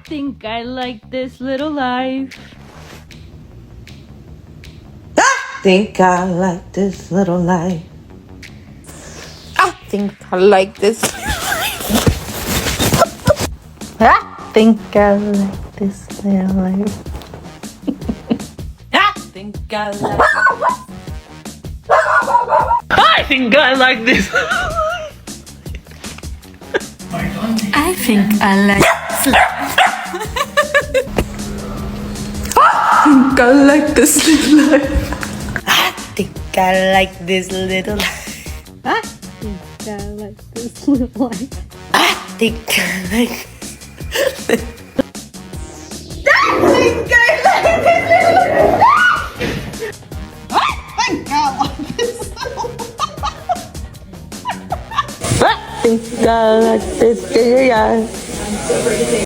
think I like this little life. Think I like this little life. I think I like this. I think I like this little life. I think I like I think I like this. I think I like. I like this little life. I think I like this little life. I think I like this little life. I think I like. I think I like this little life.